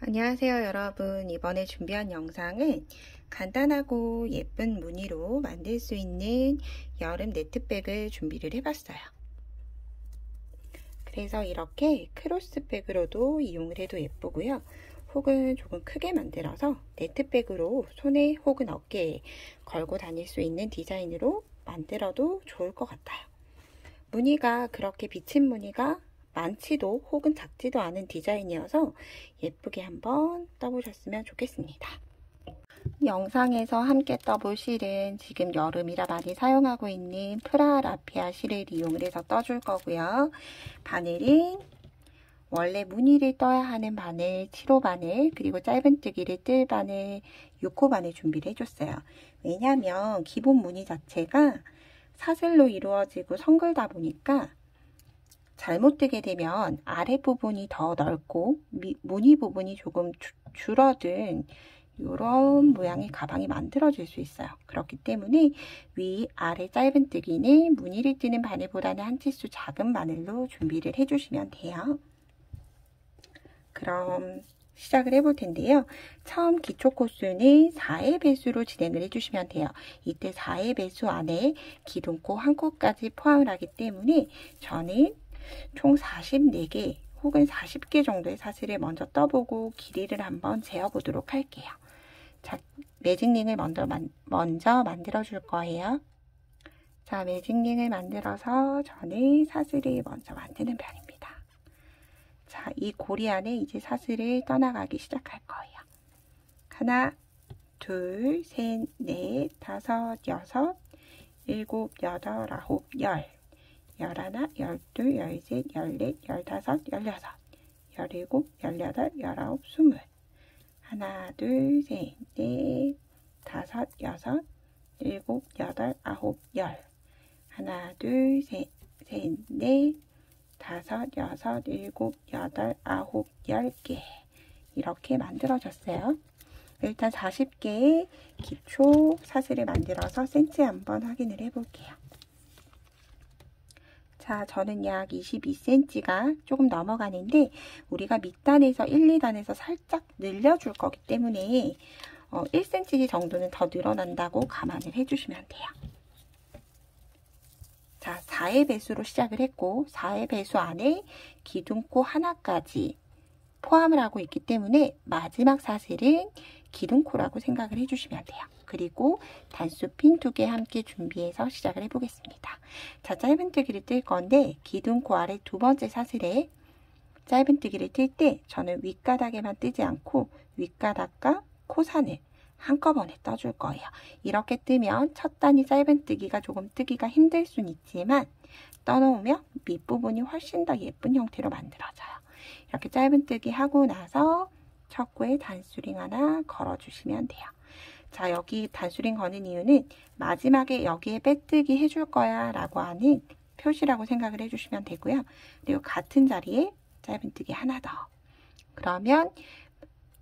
안녕하세요 여러분. 이번에 준비한 영상은 간단하고 예쁜 무늬로 만들 수 있는 여름 네트백을 준비를 해봤어요. 그래서 이렇게 크로스백으로도 이용을 해도 예쁘고요. 혹은 조금 크게 만들어서 네트백으로 손에 혹은 어깨에 걸고 다닐 수 있는 디자인으로 만들어도 좋을 것 같아요. 무늬가 그렇게 비친 무늬가 많지도 혹은 작지도 않은 디자인이어서 예쁘게 한번 떠보셨으면 좋겠습니다. 영상에서 함께 떠볼 실은 지금 여름이라 많이 사용하고 있는 프라 라피아 실을 이용을 해서 떠줄 거고요. 바늘은 원래 무늬를 떠야 하는 바늘 7호 바늘, 그리고 짧은뜨기를 뜰 바늘 6호 바늘 준비를 해줬어요. 왜냐하면 기본 무늬 자체가 사슬로 이루어지고 성글다 보니까 잘못 뜨게 되면 아랫부분이 더 넓고 무늬 부분이 조금 줄어든 이런 모양의 가방이 만들어질 수 있어요. 그렇기 때문에 위, 아래 짧은뜨기는 무늬를 뜨는 바늘보다는 한 치수 작은 바늘로 준비를 해주시면 돼요. 그럼 시작을 해볼 텐데요. 처음 기초 코스는 4의 배수로 진행을 해주시면 돼요. 이때 4의 배수 안에 기둥코 한 코까지 포함을 하기 때문에 저는 총 44개 혹은 40개 정도의 사슬을 먼저 떠보고 길이를 한번 재어보도록 할게요. 자, 매직링을 먼저 만들어 줄 거예요. 자, 매직링을 만들어서 저는 사슬을 먼저 만드는 편입니다. 자, 이 고리 안에 이제 사슬을 떠나가기 시작할 거예요. 하나, 둘, 셋, 넷, 다섯, 여섯, 일곱, 여덟, 아홉, 열. 11, 12, 13, 14, 15, 16, 17, 18, 19, 20. 하나, 둘, 셋, 넷, 다섯, 여섯, 일곱, 여덟, 아홉, 열. 하나, 둘, 셋, 넷, 다섯, 여섯, 일곱, 여덟, 아홉, 10개. 이렇게 만들어졌어요. 일단 40개의 기초 사슬을 만들어서 센치 한번 확인을 해볼게요. 자, 저는 약 22cm가 조금 넘어가는데 우리가 밑단에서 1, 2단에서 살짝 늘려줄 거기 때문에 1cm 정도는 더 늘어난다고 감안을 해주시면 돼요. 자, 4의 배수로 시작을 했고 4의 배수 안에 기둥코 하나까지 포함을 하고 있기 때문에 마지막 사슬은 기둥코라고 생각을 해주시면 돼요. 그리고 단수핀 2개 함께 준비해서 시작을 해보겠습니다. 자, 짧은뜨기를 뜰 건데 기둥코 아래 두 번째 사슬에 짧은뜨기를 뜰 때 저는 윗가닥에만 뜨지 않고 윗가닥과 코산을 한꺼번에 떠줄 거예요. 이렇게 뜨면 첫 단위 짧은뜨기가 조금 뜨기가 힘들 수는 있지만 떠놓으면 밑부분이 훨씬 더 예쁜 형태로 만들어져요. 이렇게 짧은뜨기 하고 나서 첫 코에 단수링 하나 걸어주시면 돼요. 자, 여기 단수링 거는 이유는 마지막에 여기에 빼뜨기 해줄 거야 라고 하는 표시라고 생각을 해주시면 되고요. 그리고 같은 자리에 짧은뜨기 하나 더. 그러면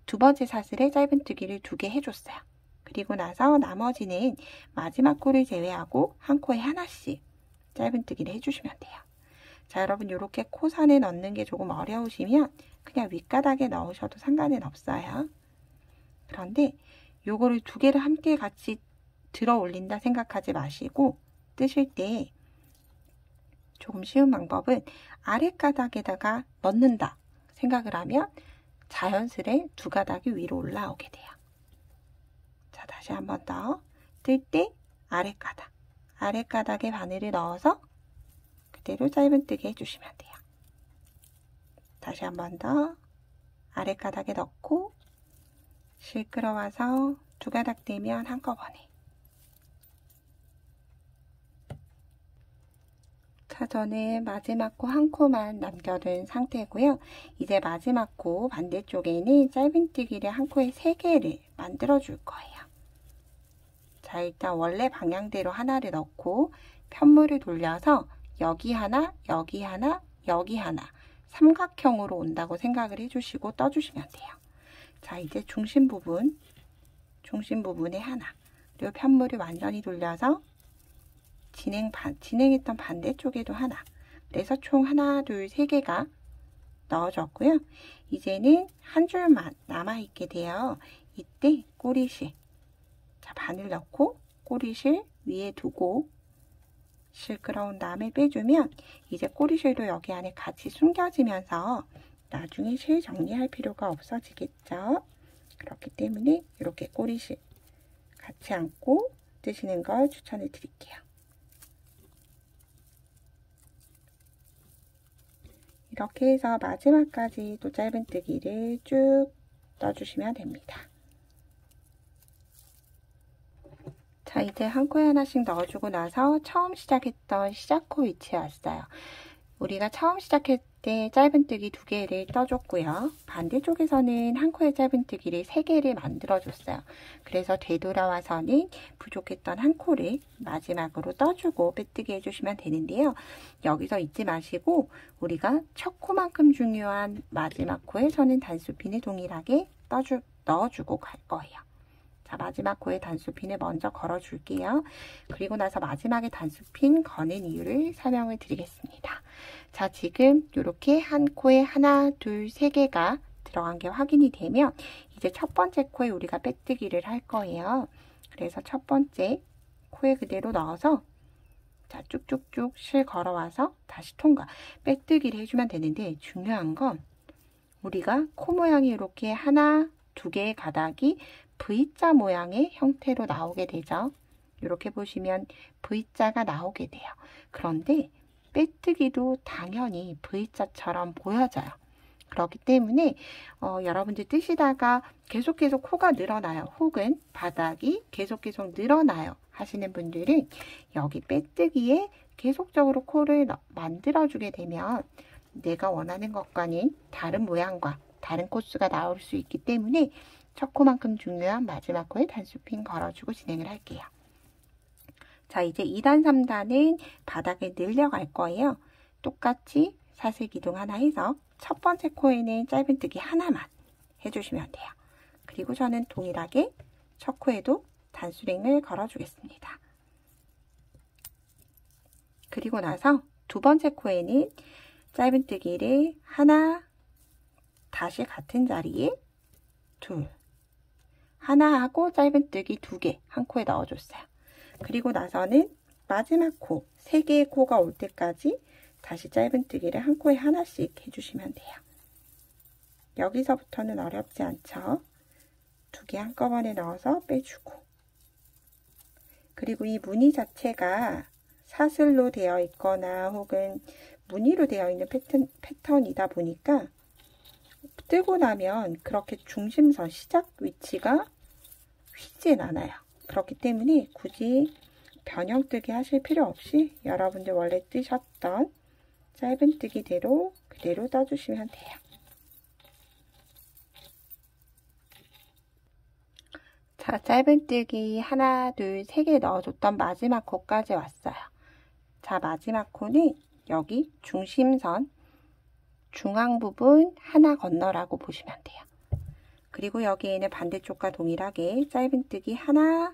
두 번째 사슬에 짧은뜨기를 2개 해줬어요. 그리고 나서 나머지는 마지막 코를 제외하고 한 코에 하나씩 짧은뜨기를 해주시면 돼요. 자, 여러분 이렇게 코선에 넣는 게 조금 어려우시면 그냥 윗가닥에 넣으셔도 상관은 없어요. 그런데 요거를 2개를 함께 같이 들어 올린다 생각하지 마시고 뜨실 때 조금 쉬운 방법은 아랫가닥에다가 넣는다 생각을 하면 자연스레 두 가닥이 위로 올라오게 돼요. 자, 다시 한 번 더. 뜰 때 아랫가닥에 바늘을 넣어서 그대로 짧은뜨기 해주시면 돼요. 다시 한 번 더. 아랫가닥에 넣고 실 끌어와서 두 가닥 되면 한꺼번에. 자, 저는 마지막 코 한 코만 남겨둔 상태고요. 이제 마지막 코 반대쪽에는 짧은뜨기를 한 코에 3개를 만들어 줄 거예요. 자, 일단 원래 방향대로 하나를 넣고 편물을 돌려서 여기 하나, 여기 하나, 여기 하나 삼각형으로 온다고 생각을 해주시고 떠주시면 돼요. 자, 이제 중심 부분에 하나, 그리고 편물을 완전히 돌려서 진행했던 반대쪽에도 하나. 그래서 총 하나, 둘, 3개가 넣어줬고요. 이제는 한 줄만 남아있게 돼요. 이때 꼬리실, 자, 바늘 넣고 꼬리실 위에 두고 실 끌어온 다음에 빼주면 이제 꼬리실도 여기 안에 같이 숨겨지면서 나중에 실 정리할 필요가 없어지겠죠. 그렇기 때문에 이렇게 꼬리실 같이 안고 뜨시는 걸 추천해 드릴게요. 이렇게 해서 마지막까지 또 짧은뜨기를 쭉 떠주시면 됩니다. 자, 이제 한 코에 하나씩 넣어주고 나서 처음 시작했던 시작코 위치에 왔어요. 우리가 처음 시작할 때 짧은뜨기 2개를 떠줬고요. 반대쪽에서는 한 코에 짧은뜨기를 3개를 만들어줬어요. 그래서 되돌아와서는 부족했던 한 코를 마지막으로 떠주고 빼뜨기 해주시면 되는데요. 여기서 잊지 마시고 우리가 첫 코만큼 중요한 마지막 코에서는 단수핀을 동일하게 넣어주고 갈 거예요. 자, 마지막 코에 단수핀을 먼저 걸어줄게요. 그리고 나서 마지막에 단수핀 거는 이유를 설명을 드리겠습니다. 자, 지금 이렇게 한 코에 하나, 둘, 3개가 들어간 게 확인이 되면 이제 첫 번째 코에 우리가 빼뜨기를 할 거예요. 그래서 첫 번째 코에 그대로 넣어서 자, 쭉쭉쭉 실 걸어와서 다시 통과. 빼뜨기를 해주면 되는데 중요한 건 우리가 코 모양이 이렇게 하나, 2개의 가닥이 V자 모양의 형태로 나오게 되죠. 이렇게 보시면 V자가 나오게 돼요. 그런데 빼뜨기도 당연히 V자처럼 보여져요. 그렇기 때문에 여러분들 뜨시다가 계속 코가 늘어나요. 혹은 바닥이 계속 늘어나요 하시는 분들은 여기 빼뜨기에 계속적으로 코를 만들어주게 되면 내가 원하는 것과는 다른 모양과 다른 코스가 나올 수 있기 때문에 첫 코만큼 중요한 마지막 코에 단수핀 걸어주고 진행을 할게요. 자, 이제 2단, 3단은 바닥에 늘려갈 거예요. 똑같이 사슬 기둥 하나 해서 첫 번째 코에는 짧은뜨기 하나만 해주시면 돼요. 그리고 저는 동일하게 첫 코에도 단수링을 걸어주겠습니다. 그리고 나서 두 번째 코에는 짧은뜨기를 하나, 다시 같은 자리에 둘, 하나 하고 짧은뜨기 2개 한 코에 넣어줬어요. 그리고 나서는 마지막 코, 3개의 코가 올 때까지 다시 짧은뜨기를 한 코에 하나씩 해주시면 돼요. 여기서부터는 어렵지 않죠? 2개 한꺼번에 넣어서 빼주고, 그리고 이 무늬 자체가 사슬로 되어 있거나 혹은 무늬로 되어 있는 패턴이다 보니까 뜨고 나면 그렇게 중심선 시작 위치가 휘진 않아요. 그렇기 때문에 굳이 변형뜨기 하실 필요 없이 여러분들 원래 뜨셨던 짧은뜨기대로 그대로 떠주시면 돼요. 자, 짧은뜨기 하나, 둘, 3개 넣어줬던 마지막 코까지 왔어요. 자, 마지막 코는 여기 중심선 중앙 부분 하나 건너라고 보시면 돼요. 그리고 여기에는 반대쪽과 동일하게 짧은뜨기 하나,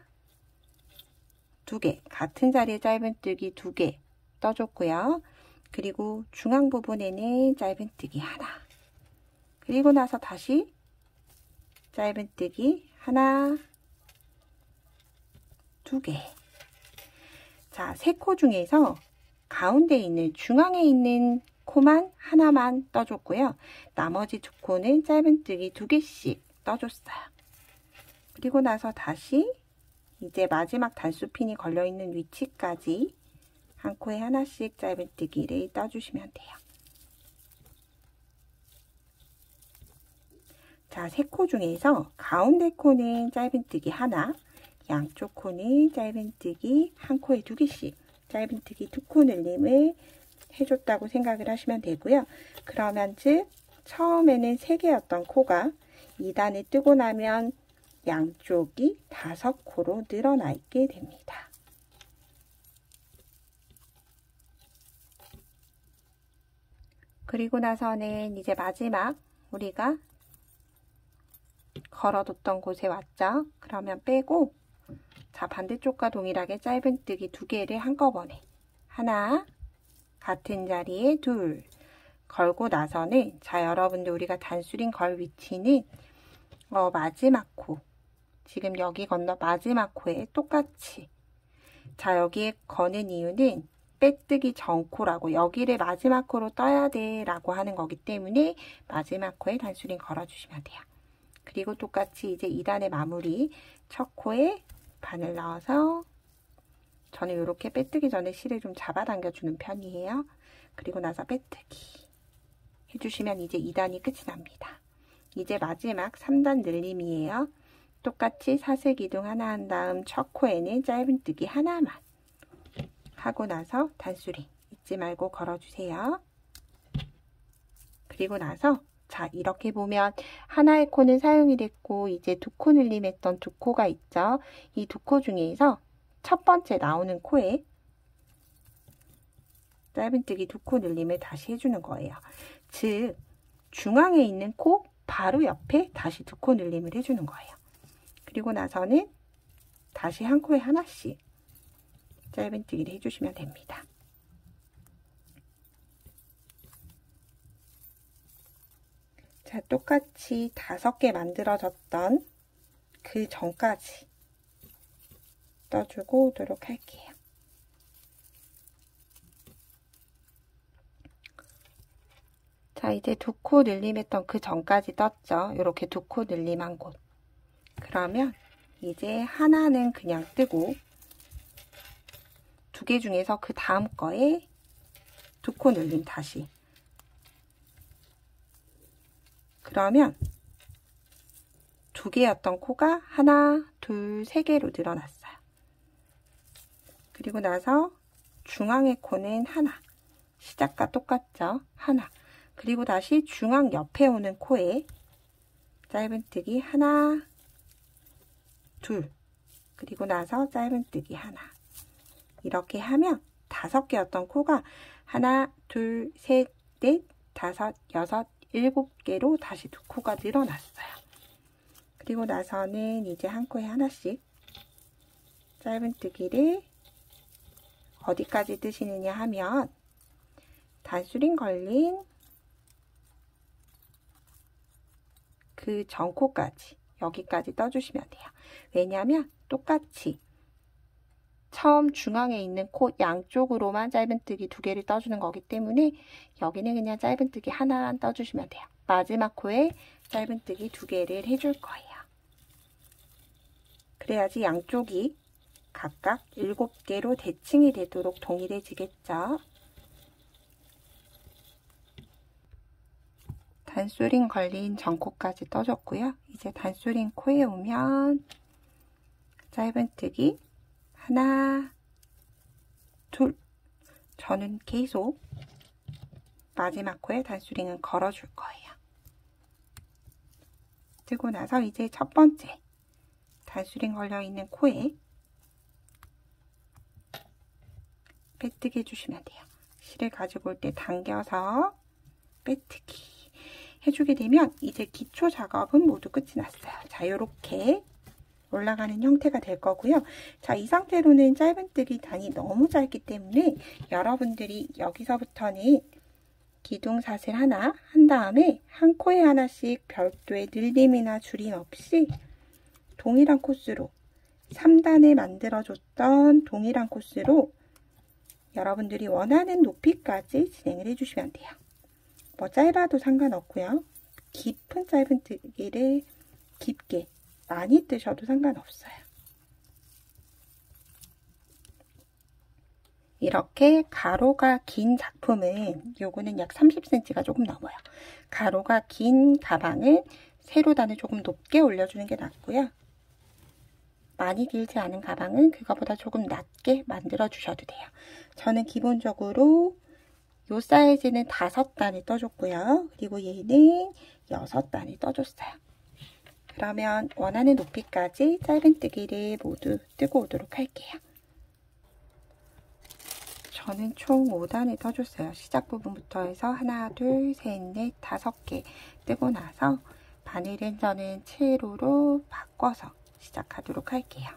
2개, 같은 자리에 짧은뜨기 2개 떠줬고요. 그리고 중앙 부분에는 짧은뜨기 하나, 그리고 나서 다시 짧은뜨기 하나, 2개. 자, 3코 중에서 가운데 있는 중앙에 있는 코만 하나만 떠줬고요. 나머지 2코는 짧은뜨기 2개씩 떠줬어요. 그리고 나서 다시 이제 마지막 단수핀이 걸려있는 위치까지 한 코에 하나씩 짧은뜨기를 떠주시면 돼요. 자, 3코 중에서 가운데 코는 짧은뜨기 하나, 양쪽 코는 짧은뜨기 한 코에 2개씩 짧은뜨기 2코 늘림을 해줬다고 생각을 하시면 되고요. 그러면 즉 처음에는 3개였던 코가 2단을 뜨고 나면 양쪽이 5코로 늘어나 있게 됩니다. 그리고 나서는 이제 마지막 우리가 걸어뒀던 곳에 왔죠. 그러면 빼고 자, 반대쪽과 동일하게 짧은뜨기 2개를 한꺼번에 하나, 같은 자리에 둘, 걸고 나서는, 자, 여러분들 우리가 단수링 걸 위치는 마지막 코, 지금 여기 건너 마지막 코에 똑같이, 자, 여기에 거는 이유는 빼뜨기 전 코라고, 여기를 마지막 코로 떠야 돼 라고 하는 거기 때문에 마지막 코에 단수링 걸어주시면 돼요. 그리고 똑같이 이제 2단의 마무리, 첫 코에 바늘 넣어서, 저는 이렇게 빼뜨기 전에 실을 좀 잡아당겨 주는 편이에요. 그리고 나서 빼뜨기 해주시면 이제 2단이 끝이 납니다. 이제 마지막 3단 늘림이에요. 똑같이 사슬 기둥 하나 한 다음 첫 코에는 짧은뜨기 하나만 하고 나서 단수링 잊지 말고 걸어주세요. 그리고 나서, 자, 이렇게 보면 하나의 코는 사용이 됐고 이제 두 코 늘림했던 두 코가 있죠. 이 두 코 중에서 첫 번째 나오는 코에 짧은뜨기 두 코 늘림을 다시 해주는 거예요. 즉, 중앙에 있는 코 바로 옆에 다시 두 코 늘림을 해주는 거예요. 그리고 나서는 다시 한 코에 하나씩 짧은뜨기를 해주시면 됩니다. 자, 똑같이 5개 만들어졌던 그 전까지 떠주고 오도록 할게요. 자, 이제 두 코 늘림했던 그 전까지 떴죠. 이렇게 두 코 늘림한 곳. 그러면 이제 하나는 그냥 뜨고, 두 개 중에서 그 다음 거에 두 코 늘림 다시. 그러면 두 개였던 코가 하나, 둘, 세 개로 늘어났어요. 그리고 나서 중앙의 코는 하나. 시작과 똑같죠? 하나. 그리고 다시 중앙 옆에 오는 코에 짧은뜨기 하나, 둘. 그리고 나서 짧은뜨기 하나. 이렇게 하면 5개였던 코가 하나, 둘, 셋, 넷, 다섯, 여섯, 7개로 다시 두 코가 늘어났어요. 그리고 나서는 이제 한 코에 하나씩 짧은뜨기를 어디까지 뜨시느냐 하면 단수링 걸린 그 전 코까지, 여기까지 떠주시면 돼요. 왜냐하면 똑같이 처음 중앙에 있는 코 양쪽으로만 짧은뜨기 2개를 떠주는 거기 때문에 여기는 그냥 짧은뜨기 하나만 떠주시면 돼요. 마지막 코에 짧은뜨기 2개를 해줄 거예요. 그래야지 양쪽이 각각 7개로 대칭이 되도록 동일해지겠죠. 단수링 걸린 전코까지 떠줬고요. 이제 단수링 코에 오면 짧은뜨기 하나, 둘. 저는 계속 마지막 코에 단수링은 걸어줄 거예요. 뜨고 나서 이제 첫 번째 단수링 걸려있는 코에 빼뜨기 해주시면 돼요. 실을 가지고 올 때 당겨서 빼뜨기 해주게 되면 이제 기초 작업은 모두 끝이 났어요. 자, 요렇게 올라가는 형태가 될 거고요. 자, 이 상태로는 짧은뜨기 단이 너무 짧기 때문에 여러분들이 여기서부터는 기둥사슬 하나 한 다음에 한 코에 하나씩 별도의 늘림이나 줄임 없이 동일한 코스로 3단에 만들어줬던 동일한 코스로 여러분들이 원하는 높이까지 진행을 해주시면 돼요. 뭐 짧아도 상관없고요. 깊은 짧은뜨기를 깊게 많이 뜨셔도 상관없어요. 이렇게 가로가 긴 작품은 요거는 약 30cm가 조금 넘어요. 가로가 긴 가방은 세로단을 조금 높게 올려주는 게 낫고요. 많이 길지 않은 가방은 그거보다 조금 낮게 만들어 주셔도 돼요. 저는 기본적으로 요 사이즈는 5단을 떠줬고요. 그리고 얘는 6단을 떠줬어요. 그러면 원하는 높이까지 짧은뜨기를 모두 뜨고 오도록 할게요. 저는 총 5단을 떠줬어요. 시작 부분부터 해서 하나, 둘, 셋, 넷, 5개 뜨고 나서 바늘은 저는 7호로 바꿔서 시작하도록 할게요.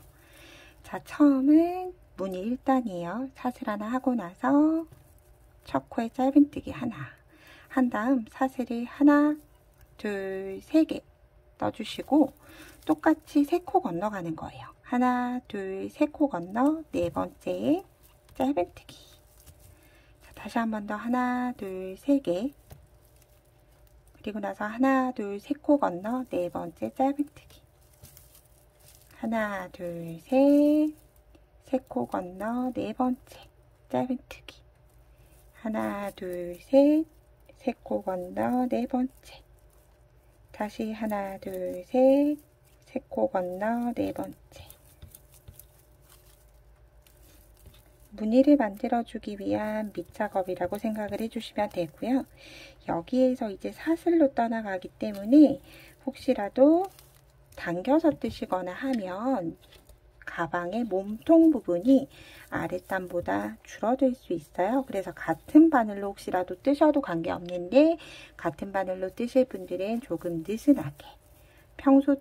자, 처음은 무늬 1단이에요. 사슬 하나 하고 나서 첫 코에 짧은뜨기 하나 한 다음 사슬을 하나, 둘, 세 개 떠주시고 똑같이 3코 건너가는 거예요. 하나, 둘, 3코 건너 네 번째 짧은뜨기. 자, 다시 한 번 더 하나, 둘, 세 개. 그리고 나서 하나, 둘, 3코 건너 네 번째 짧은뜨기. 하나, 둘, 셋. 3코 건너 네 번째 짧은뜨기. 하나, 둘, 셋. 3코 건너 네 번째. 다시 하나, 둘, 셋. 3코 건너 네 번째. 무늬를 만들어주기 위한 밑작업이라고 생각을 해주시면 되고요. 여기에서 이제 사슬로 떠나가기 때문에 혹시라도 당겨서 뜨시거나 하면 가방의 몸통 부분이 아랫단보다 줄어들 수 있어요. 그래서 같은 바늘로 혹시라도 뜨셔도 관계없는데 같은 바늘로 뜨실 분들은 조금 느슨하게 평소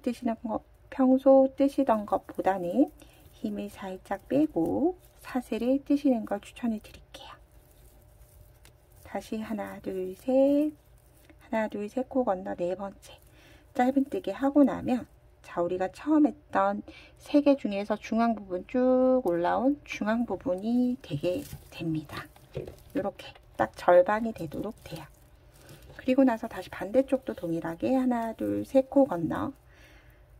뜨시던 것보다는 힘을 살짝 빼고 사슬을 뜨시는 걸 추천해 드릴게요. 다시 하나, 둘, 셋. 하나, 둘, 3코 건너 네 번째 짧은뜨기 하고 나면 자, 우리가 처음 했던 3개 중에서 중앙 부분 쭉 올라온 중앙 부분이 되게 됩니다. 이렇게 딱 절반이 되도록 돼요. 그리고 나서 다시 반대쪽도 동일하게 하나, 둘, 3코 건너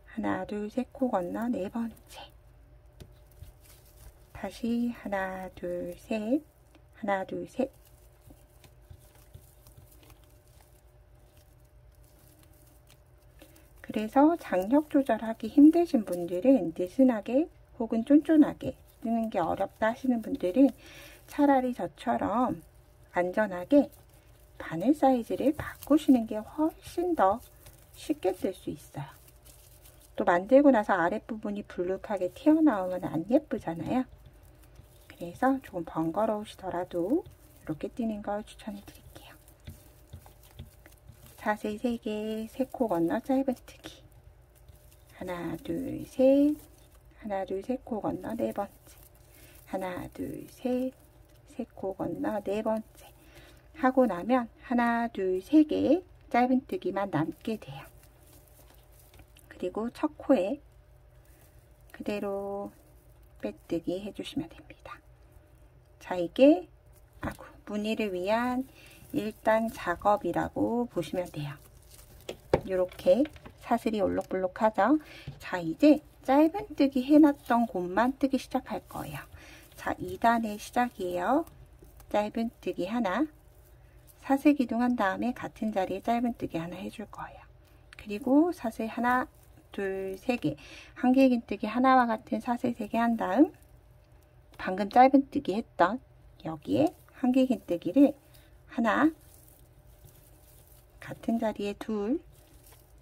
하나, 둘, 3코 건너 네 번째. 다시 하나, 둘, 셋. 하나, 둘, 셋. 그래서 장력 조절하기 힘드신 분들은 느슨하게 혹은 쫀쫀하게 뜨는 게 어렵다 하시는 분들은 차라리 저처럼 안전하게 바늘 사이즈를 바꾸시는 게 훨씬 더 쉽게 뜰 수 있어요. 또 만들고 나서 아랫부분이 불룩하게 튀어나오면 안 예쁘잖아요. 그래서 조금 번거로우시더라도 이렇게 뜨는 걸 추천해 드릴게요. 사슬 3개, 3코 건너 짧은뜨기. 하나, 둘, 셋. 하나, 둘, 3코 건너 네 번째. 하나, 둘, 셋. 3코 건너 네 번째. 하고 나면 하나, 둘, 3개 짧은뜨기만 남게 돼요. 그리고 첫 코에 그대로 빼뜨기 해주시면 됩니다. 자, 이게 무늬를 위한 1단 작업이라고 보시면 돼요. 이렇게 사슬이 올록블록하죠. 자, 이제 짧은뜨기 해놨던 곳만 뜨기 시작할 거예요. 자, 2단의 시작이에요. 짧은뜨기 하나, 사슬 기둥한 다음에 같은 자리에 짧은뜨기 하나 해줄 거예요. 그리고 사슬 하나, 둘, 3개, 한길긴뜨기 하나와 같은 사슬 3개 한 다음 방금 짧은뜨기 했던 여기에 한길긴뜨기를 하나, 같은 자리에 둘,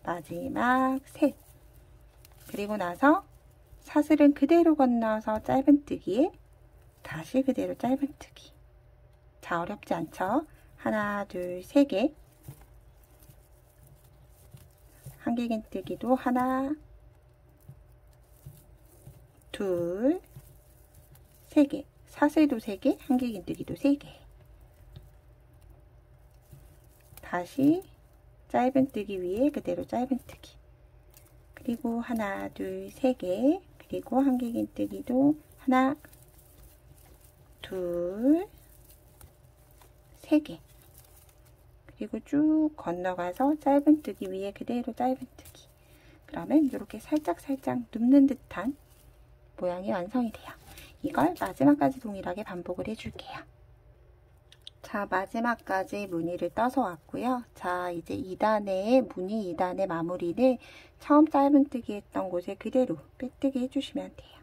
마지막 셋. 그리고 나서 사슬은 그대로 건너서 짧은뜨기에 다시 그대로 짧은뜨기. 자, 어렵지 않죠? 하나, 둘, 3개. 한길긴뜨기도 하나, 둘, 3개. 사슬도 3개, 한길긴뜨기도 3개. 다시 짧은뜨기 위에 그대로 짧은뜨기. 그리고 하나, 둘, 3개. 그리고 한길긴뜨기도 하나, 둘, 3개. 그리고 쭉 건너가서 짧은뜨기 위에 그대로 짧은뜨기. 그러면 이렇게 살짝 눕는 듯한 모양이 완성이 돼요. 이걸 마지막까지 동일하게 반복을 해줄게요. 자, 마지막까지 무늬를 떠서 왔고요. 자, 이제 2단의 무늬 2단의 마무리를 처음 짧은뜨기 했던 곳에 그대로 빼뜨기 해주시면 돼요.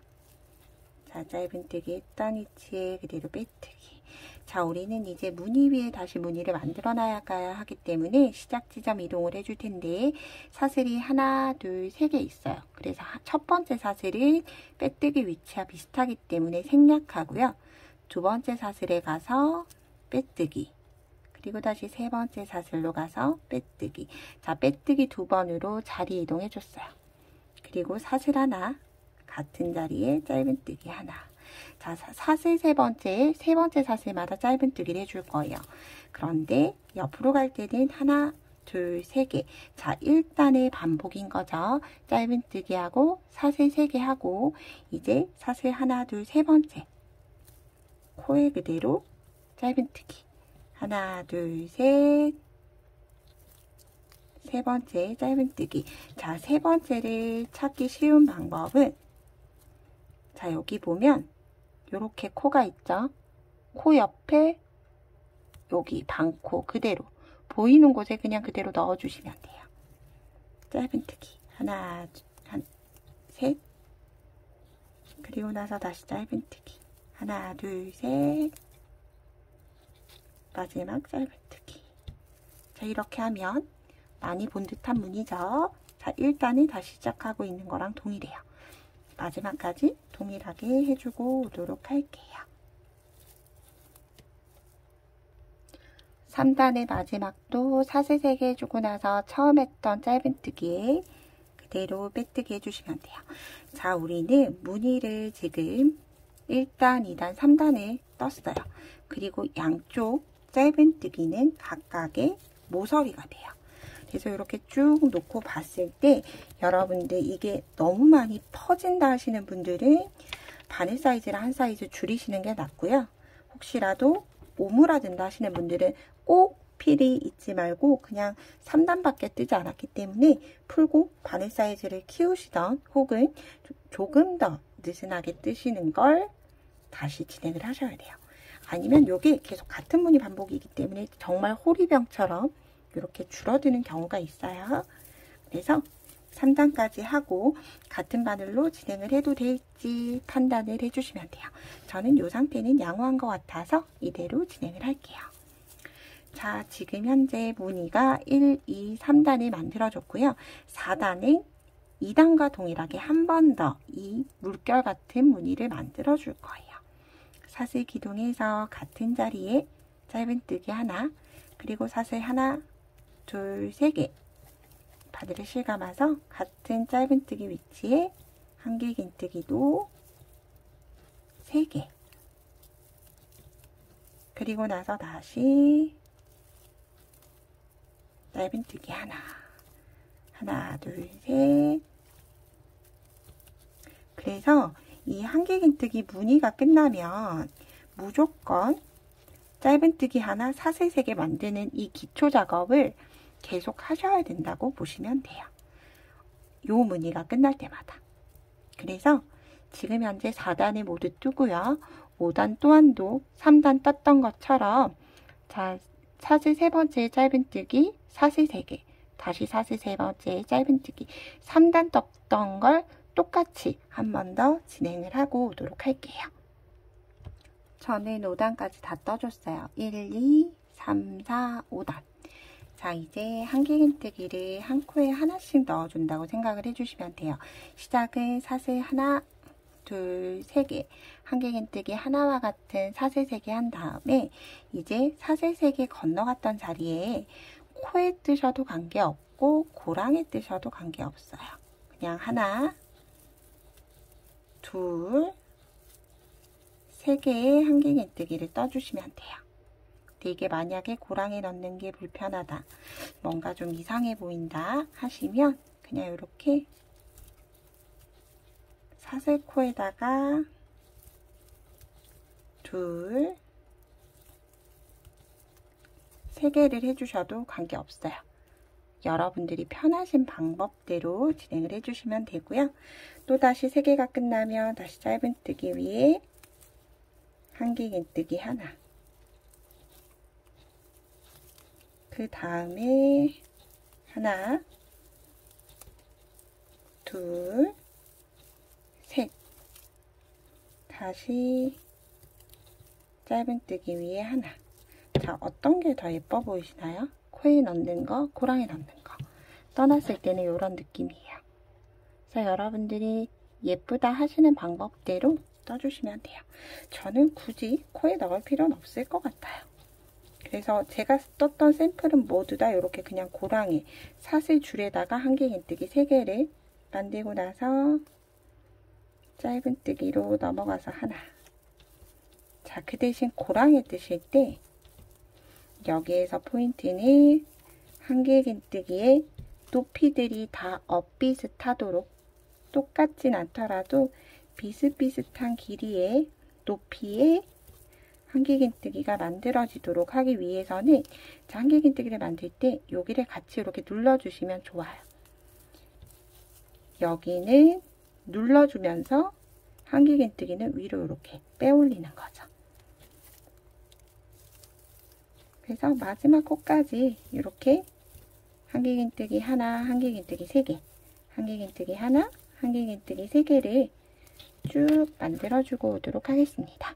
자, 짧은뜨기 했던 위치에 그대로 빼뜨기. 자, 우리는 이제 무늬 위에 다시 무늬를 만들어 나가야 하기 때문에 시작 지점 이동을 해줄 텐데 사슬이 하나, 둘, 3개 있어요. 그래서 첫 번째 사슬은 빼뜨기 위치와 비슷하기 때문에 생략하고요. 두 번째 사슬에 가서 빼뜨기. 그리고 다시 세 번째 사슬로 가서 빼뜨기. 자, 빼뜨기 2번으로 자리 이동해 줬어요. 그리고 사슬 하나, 같은 자리에 짧은뜨기 하나. 자, 사슬 세 번째 사슬마다 짧은뜨기를 해줄 거예요. 그런데 옆으로 갈 때는 하나, 둘, 세 개. 자, 1단의 반복인 거죠. 짧은뜨기 하고 사슬 3개 하고 이제 사슬 하나, 둘, 세 번째. 코에 그대로 짧은뜨기. 하나, 둘, 셋. 세 번째 짧은뜨기. 자, 세 번째를 찾기 쉬운 방법은 자, 여기 보면 이렇게 코가 있죠. 코 옆에 여기 반코 그대로 보이는 곳에 그냥 그대로 넣어주시면 돼요. 짧은뜨기. 하나, 셋. 그리고 나서 다시 짧은뜨기. 하나, 둘, 셋. 마지막 짧은뜨기. 자, 이렇게 하면 많이 본 듯한 무늬죠. 자, 1단을 다시 시작하고 있는 거랑 동일해요. 마지막까지 동일하게 해주고 오도록 할게요. 3단의 마지막도 사슬 3개 해주고 나서 처음 했던 짧은뜨기에 그대로 빼뜨기 해주시면 돼요. 자, 우리는 무늬를 지금 1단, 2단, 3단을 떴어요. 그리고 양쪽 짧은뜨기는 각각의 모서리가 돼요. 그래서 이렇게 쭉 놓고 봤을 때 여러분들 이게 너무 많이 퍼진다 하시는 분들은 바늘 사이즈를 한 사이즈 줄이시는 게 낫고요. 혹시라도 오므라든다 하시는 분들은 꼭 필이 잊지 말고 그냥 3단밖에 뜨지 않았기 때문에 풀고 바늘 사이즈를 키우시던 혹은 조금 더 느슨하게 뜨시는 걸 다시 진행을 하셔야 돼요. 아니면 이게 계속 같은 무늬 반복이기 때문에 정말 호리병처럼 이렇게 줄어드는 경우가 있어요. 그래서 3단까지 하고 같은 바늘로 진행을 해도 될지 판단을 해주시면 돼요. 저는 이 상태는 양호한 것 같아서 이대로 진행을 할게요. 자, 지금 현재 무늬가 1, 2, 3단을 만들어줬고요. 4단은 2단과 동일하게 한 번 더 이 물결 같은 무늬를 만들어 줄 거예요. 사슬 기둥에서 같은 자리에 짧은뜨기 하나, 그리고 사슬 하나, 둘, 세 개. 바늘을 실감아서 같은 짧은뜨기 위치에 한길긴뜨기도 3개. 그리고 나서 다시 짧은뜨기 하나. 하나, 둘, 셋. 그래서 이 한길긴뜨기 무늬가 끝나면 무조건 짧은뜨기 하나, 사슬 3개 만드는 이 기초 작업을 계속 하셔야 된다고 보시면 돼요. 요 무늬가 끝날 때마다. 그래서 지금 현재 4단을 모두 뜨고요. 5단 또한도 3단 떴던 것처럼 자, 사슬 세 번째 짧은뜨기, 사슬 3개, 다시 사슬 세 번째 짧은뜨기, 3단 떴던 걸 똑같이 한 번 더 진행을 하고 오도록 할게요. 저는 5단까지 다 떠줬어요. 1, 2, 3, 4, 5단. 자, 이제 한길긴뜨기를 한 코에 하나씩 넣어준다고 생각을 해주시면 돼요. 시작은 사슬 하나, 둘, 세 개. 한길긴뜨기 하나와 같은 사슬 3개 한 다음에 이제 사슬 3개 건너갔던 자리에 코에 뜨셔도 관계없고 고랑에 뜨셔도 관계없어요. 그냥 하나, 둘, 3개의 한길긴뜨기를 떠주시면 돼요. 근데 이게 만약에 고랑에 넣는 게 불편하다, 뭔가 좀 이상해 보인다 하시면 그냥 이렇게 사슬코에다가 둘, 3개를 해주셔도 관계없어요. 여러분들이 편하신 방법대로 진행을 해주시면 되고요. 또다시 3개가 끝나면 다시 짧은뜨기 위에 한길긴뜨기 하나, 그 다음에 하나, 둘, 셋, 다시 짧은뜨기 위에 하나. 자, 어떤 게 더 예뻐 보이시나요? 코에 넣는 거, 고랑에 넣는 거. 떠났을 때는 이런 느낌이에요. 그래서 여러분들이 예쁘다 하시는 방법대로 떠주시면 돼요. 저는 굳이 코에 넣을 필요는 없을 것 같아요. 그래서 제가 떴던 샘플은 모두 다 이렇게 그냥 고랑에 사슬 줄에다가 한길긴뜨기 3개를 만들고 나서 짧은뜨기로 넘어가서 하나, 자, 그 대신 고랑에 뜨실 때 여기에서 포인트는 한길긴뜨기의 높이들이 다 엇비슷하도록, 똑같진 않더라도 비슷비슷한 길이의 높이의 한길긴뜨기가 만들어지도록 하기 위해서는, 자, 한길긴뜨기를 만들 때 여기를 같이 이렇게 눌러주시면 좋아요. 여기는 눌러주면서 한길긴뜨기는 위로 이렇게 빼올리는 거죠. 그래서 마지막 코까지 이렇게 한길긴뜨기 하나, 한길긴뜨기 3개, 한길긴뜨기 하나, 한길긴뜨기 3개를 쭉 만들어주고 오도록 하겠습니다.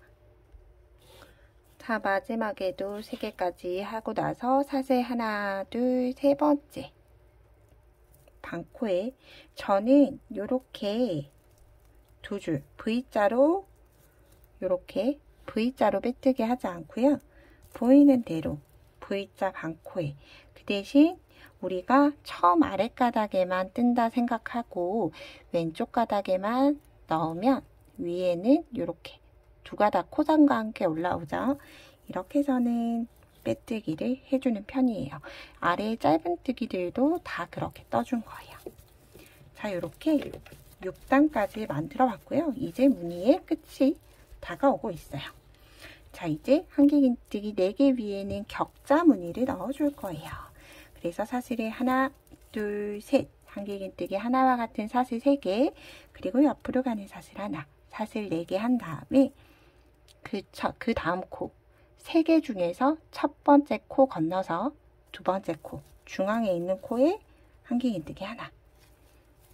자, 마지막에도 3개까지 하고 나서 사슬 하나, 둘, 세 번째 반코에 저는 이렇게 2줄 V자로, 이렇게 V자로 빼뜨기 하지 않고요. 보이는 대로 V자 반코에, 그 대신 우리가 처음 아랫가닥에만 뜬다 생각하고 왼쪽 가닥에만 넣으면 위에는 이렇게 2가닥 코선과 함께 올라오죠. 이렇게 해서는 빼뜨기를 해주는 편이에요. 아래 짧은뜨기들도 다 그렇게 떠준 거예요. 자, 이렇게 6단까지 만들어 봤고요. 이제 무늬의 끝이 다가오고 있어요. 자, 이제 한길긴뜨기 4개 위에는 격자 무늬를 넣어줄 거예요. 그래서 사슬을 하나, 둘, 셋, 한길긴뜨기 하나와 같은 사슬 3개, 그리고 옆으로 가는 사슬 하나, 사슬 4개 한 다음에 그 다음 코 3개 중에서 첫 번째 코 건너서 두 번째 코, 중앙에 있는 코에 한길긴뜨기 하나,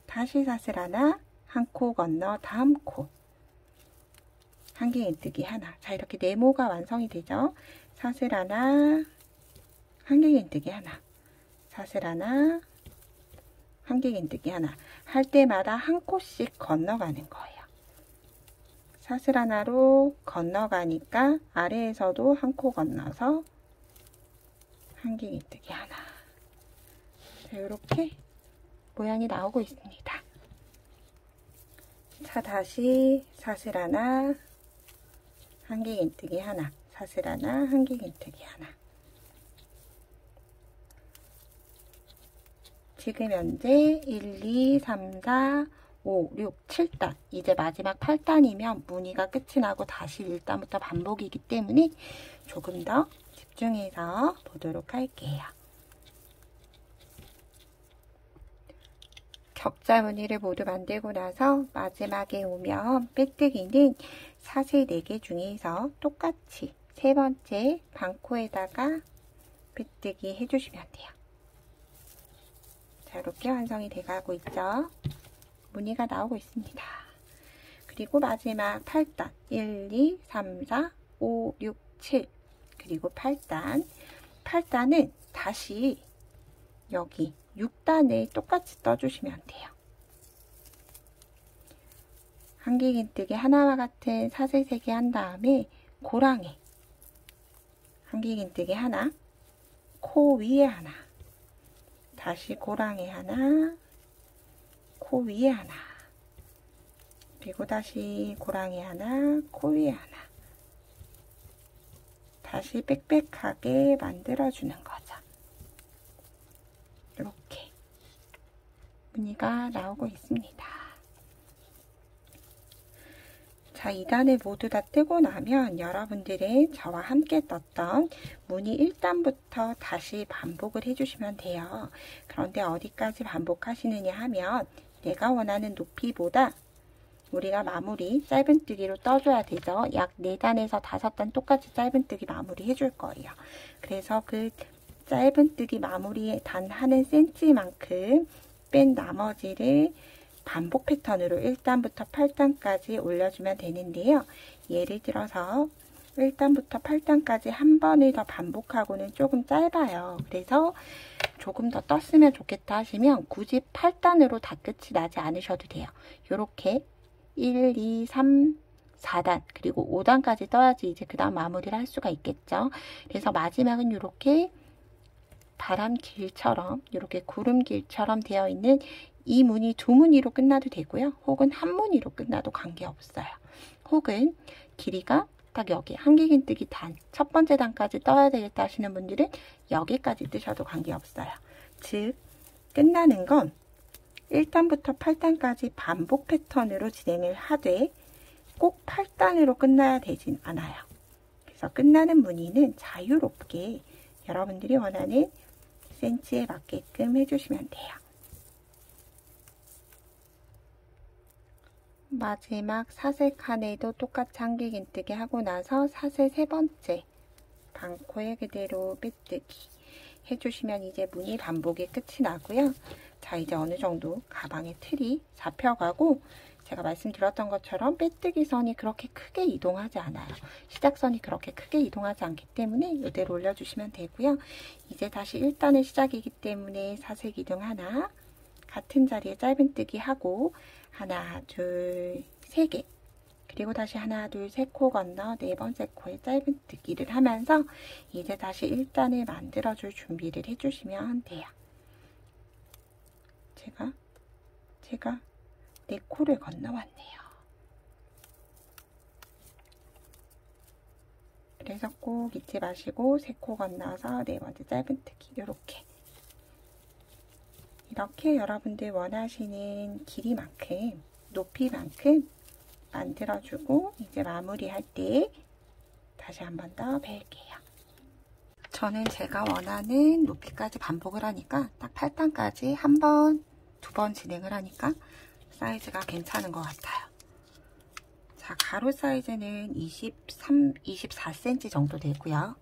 다시 사슬 하나, 한 코 건너 다음 코, 한길긴뜨기 하나. 자, 이렇게 네모가 완성이 되죠. 사슬 하나, 한길긴뜨기 하나, 사슬 하나, 한길긴뜨기 하나. 할 때마다 한 코씩 건너가는 거예요. 사슬 하나로 건너가니까 아래에서도 한 코 건너서 한길긴뜨기 하나. 자, 이렇게 모양이 나오고 있습니다. 자, 다시 사슬 하나, 한길긴뜨기 하나, 사슬 하나, 한길긴뜨기 하나. 지금 현재 1, 2, 3, 4, 5, 6, 7단. 이제 마지막 8단이면 무늬가 끝이 나고 다시 1단부터 반복이기 때문에 조금 더 집중해서 보도록 할게요. 격자 무늬를 모두 만들고 나서 마지막에 오면 빼뜨기는 사슬 4개 중에서 똑같이 세 번째 반코에다가 빼뜨기 해주시면 돼요. 자, 이렇게 완성이 돼가고 있죠. 무늬가 나오고 있습니다. 그리고 마지막 8단 1, 2, 3, 4, 5, 6, 7 그리고 8단 8단은 다시 여기 6단을 똑같이 떠주시면 돼요. 한길긴뜨기 하나와 같은 사슬 3개 한 다음에 고랑에 한길긴뜨기 하나, 코 위에 하나, 다시 고랑에 하나, 코 위에 하나, 그리고 다시 고랑에 하나, 코 위에 하나. 다시 빽빽하게 만들어주는 거죠. 이렇게 무늬가 나오고 있습니다. 자, 2단을 모두 다 뜨고 나면 여러분들은 저와 함께 떴던 무늬 1단부터 다시 반복을 해주시면 돼요. 그런데 어디까지 반복하시느냐 하면 내가 원하는 높이보다 우리가 마무리 짧은뜨기로 떠줘야 되죠. 약 4단에서 5단 똑같이 짧은뜨기 마무리 해줄 거예요. 그래서 그 짧은뜨기 마무리 단 하는 센치만큼 뺀 나머지를 반복 패턴으로 1단부터 8단까지 올려주면 되는데요. 예를 들어서 1단부터 8단까지 한 번을 더 반복하고는 조금 짧아요. 그래서 조금 더 떴으면 좋겠다 하시면 굳이 8단으로 다 끝이 나지 않으셔도 돼요. 이렇게 1, 2, 3, 4단 그리고 5단까지 떠야지 이제 그 다음 마무리를 할 수가 있겠죠. 그래서 마지막은 이렇게 바람길처럼 이렇게 구름길처럼 되어 있는 이 무늬 2무늬로 끝나도 되고요. 혹은 한 무늬로 끝나도 관계없어요. 혹은 길이가 딱 여기 한길긴뜨기 단 첫 번째 단까지 떠야 되겠다 하시는 분들은 여기까지 뜨셔도 관계없어요. 즉 끝나는 건 1단부터 8단까지 반복 패턴으로 진행을 하되 꼭 8단으로 끝나야 되진 않아요. 그래서 끝나는 무늬는 자유롭게 여러분들이 원하는 센치에 맞게끔 해주시면 돼요. 마지막 사슬 칸에도 똑같이 한길긴뜨기 하고 나서 사슬 세 번째 반코에 그대로 빼뜨기 해주시면 이제 무늬 반복이 끝이 나고요. 자, 이제 어느 정도 가방의 틀이 잡혀가고 제가 말씀드렸던 것처럼 빼뜨기 선이 그렇게 크게 이동하지 않아요. 시작선이 그렇게 크게 이동하지 않기 때문에 이대로 올려주시면 되고요. 이제 다시 1단의 시작이기 때문에 사슬 기둥 하나, 같은 자리에 짧은뜨기 하고 하나, 둘, 세 개, 그리고 다시 하나, 둘, 세 코 건너 네 번째 코에 짧은뜨기를 하면서 이제 다시 1단을 만들어줄 준비를 해주시면 돼요. 제가 네 코를 건너왔네요. 그래서 꼭 잊지 마시고 세 코 건너서 네 번째 짧은뜨기 이렇게 여러분들 원하시는 길이만큼 높이만큼 만들어주고 이제 마무리할 때 다시 한 번 더 뵐게요. 저는 제가 원하는 높이까지 반복을 하니까 딱 8단까지 한 번, 두 번 진행을 하니까 사이즈가 괜찮은 것 같아요. 자, 가로 사이즈는 24cm 정도 되고요.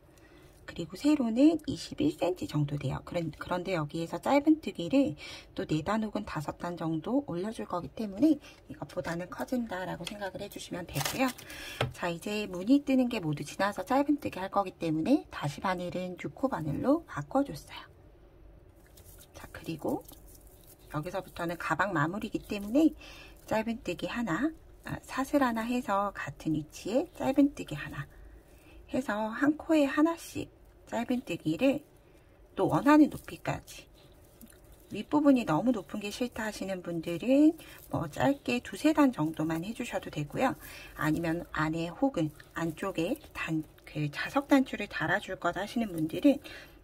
그리고 세로는 21cm 정도 돼요. 그런데 여기에서 짧은뜨기를 또 4단 혹은 5단 정도 올려줄 거기 때문에 이것보다는 커진다라고 생각을 해주시면 되고요. 자, 이제 무늬 뜨는 게 모두 지나서 짧은뜨기 할 거기 때문에 다시 바늘은 6코 바늘로 바꿔줬어요. 자, 그리고 여기서부터는 가방 마무리이기 때문에 짧은뜨기 하나, 사슬 하나 해서 같은 위치에 짧은뜨기 하나 해서 한 코에 하나씩 짧은뜨기를 또 원하는 높이까지, 윗부분이 너무 높은 게 싫다 하시는 분들은 뭐 짧게 2-3단 정도만 해주셔도 되고요. 아니면 안에 혹은 안쪽에 그 자석 단추를 달아줄 것 하시는 분들은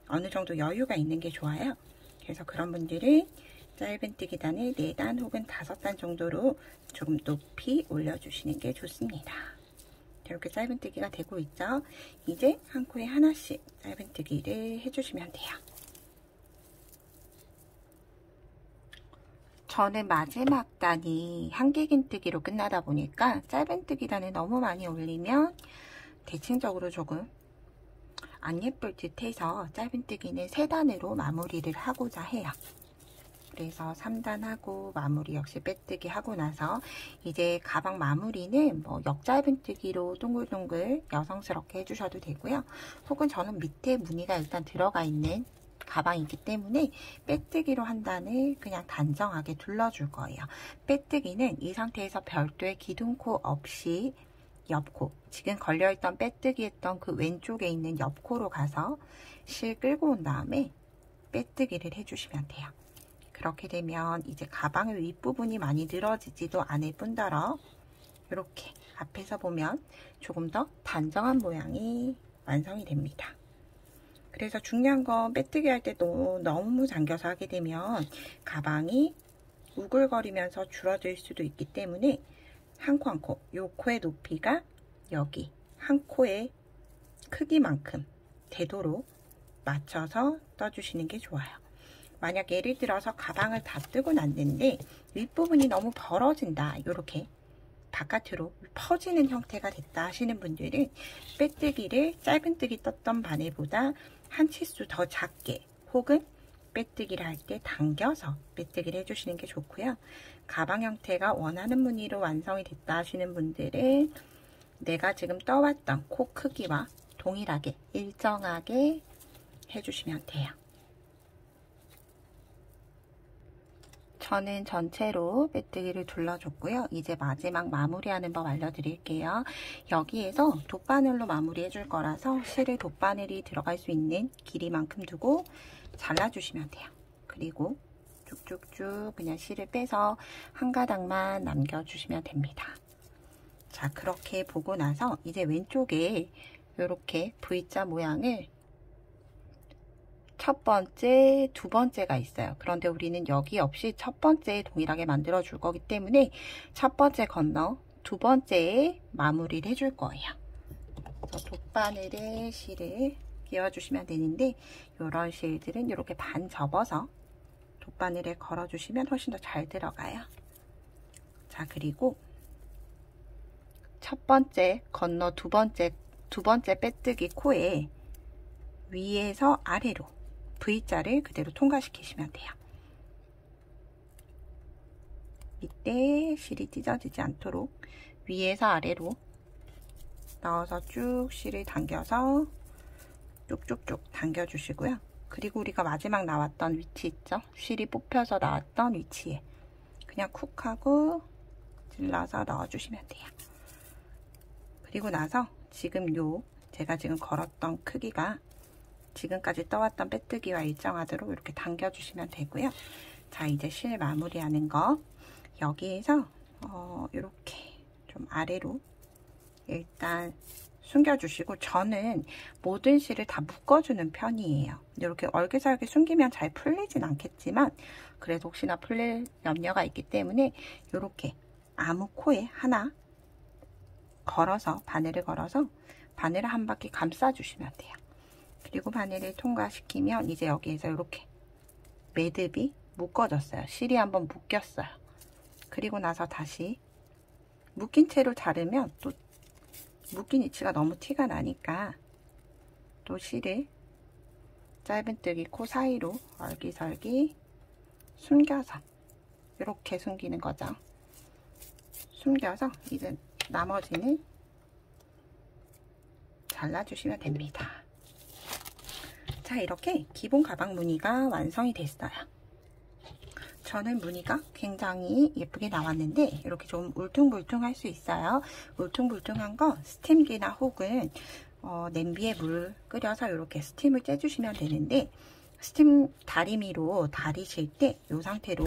어느 정도 여유가 있는 게 좋아요. 그래서 그런 분들은 짧은뜨기단을 4단 혹은 5단 정도로 조금 높이 올려주시는 게 좋습니다. 이렇게 짧은뜨기가 되고 있죠. 이제 한 코에 하나씩 짧은뜨기를 해주시면 돼요. 저는 마지막 단이 한길긴뜨기로 끝나다 보니까 짧은뜨기 단을 너무 많이 올리면 대칭적으로 조금 안 예쁠 듯 해서 짧은뜨기는 3단으로 마무리를 하고자 해요. 그래서 3단 하고 마무리 역시 빼뜨기 하고 나서 이제 가방 마무리는 뭐 역짧은뜨기로 동글동글 여성스럽게 해주셔도 되고요. 혹은 저는 밑에 무늬가 일단 들어가 있는 가방이기 때문에 빼뜨기로 한 단을 그냥 단정하게 둘러줄 거예요. 빼뜨기는 이 상태에서 별도의 기둥코 없이 옆코, 지금 걸려있던 빼뜨기 했던 그 왼쪽에 있는 옆코로 가서 실 끌고 온 다음에 빼뜨기를 해주시면 돼요. 그렇게 되면 이제 가방의 윗부분이 많이 늘어지지도 않을 뿐더러 이렇게 앞에서 보면 조금 더 단정한 모양이 완성이 됩니다. 그래서 중요한 건 빼뜨기 할 때 너무 당겨서 하게 되면 가방이 우글거리면서 줄어들 수도 있기 때문에 한 코 한 코, 요 코의 높이가 여기 한 코의 크기만큼 되도록 맞춰서 떠주시는 게 좋아요. 만약 예를 들어서 가방을 다 뜨고 났는데 윗부분이 너무 벌어진다, 이렇게 바깥으로 퍼지는 형태가 됐다 하시는 분들은 빼뜨기를 짧은뜨기 떴던 바늘보다 한 치수 더 작게 혹은 빼뜨기를 할 때 당겨서 빼뜨기를 해주시는 게 좋고요. 가방 형태가 원하는 무늬로 완성이 됐다 하시는 분들은 내가 지금 떠왔던 코 크기와 동일하게 일정하게 해주시면 돼요. 저는 전체로 빼뜨기를 둘러줬고요. 이제 마지막 마무리하는 법 알려드릴게요. 여기에서 돗바늘로 마무리해 줄 거라서 실을 돗바늘이 들어갈 수 있는 길이만큼 두고 잘라주시면 돼요. 그리고 쭉쭉쭉 그냥 실을 빼서 한 가닥만 남겨주시면 됩니다. 자, 그렇게 보고 나서 이제 왼쪽에 이렇게 V자 모양을 첫 번째, 두 번째가 있어요. 그런데 우리는 여기 없이 첫 번째에 동일하게 만들어 줄 거기 때문에 첫 번째 건너 두 번째에 마무리를 해줄 거예요. 돗바늘에 실을 끼워주시면 되는데 이런 실들은 이렇게 반 접어서 돗바늘에 걸어주시면 훨씬 더 잘 들어가요. 자, 그리고 첫 번째 건너 두 번째 빼뜨기 코에 위에서 아래로 V자를 그대로 통과시키시면 돼요. 이때 실이 찢어지지 않도록 위에서 아래로 넣어서 쭉 실을 당겨서 쭉쭉쭉 당겨주시고요. 그리고 우리가 마지막 나왔던 위치 있죠? 실이 뽑혀서 나왔던 위치에 그냥 쿡 하고 찔러서 넣어주시면 돼요. 그리고 나서 지금 제가 지금 걸었던 크기가 지금까지 떠왔던 빼뜨기와 일정하도록 이렇게 당겨주시면 되고요. 자, 이제 실 마무리하는 거 여기에서 이렇게 좀 아래로 일단 숨겨주시고, 저는 모든 실을 다 묶어주는 편이에요. 이렇게 얼기설기 숨기면 잘 풀리진 않겠지만 그래도 혹시나 풀릴 염려가 있기 때문에 이렇게 아무 코에 하나 걸어서 바늘을 걸어서 바늘을 한 바퀴 감싸주시면 돼요. 그리고 바늘을 통과시키면 이제 여기에서 이렇게 매듭이 묶어졌어요. 실이 한번 묶였어요. 그리고 나서 다시 묶인 채로 자르면 또 묶인 위치가 너무 티가 나니까 또 실을 짧은뜨기 코 사이로 얼기설기 숨겨서 이렇게 숨기는 거죠. 숨겨서 이제 나머지는 잘라주시면 됩니다. 자, 이렇게 기본 가방 무늬가 완성이 됐어요. 저는 무늬가 굉장히 예쁘게 나왔는데 이렇게 좀 울퉁불퉁할 수 있어요. 울퉁불퉁한 거 스팀기나 혹은 냄비에 물 끓여서 이렇게 스팀을 째주시면 되는데, 스팀 다리미로 다리실 때 이 상태로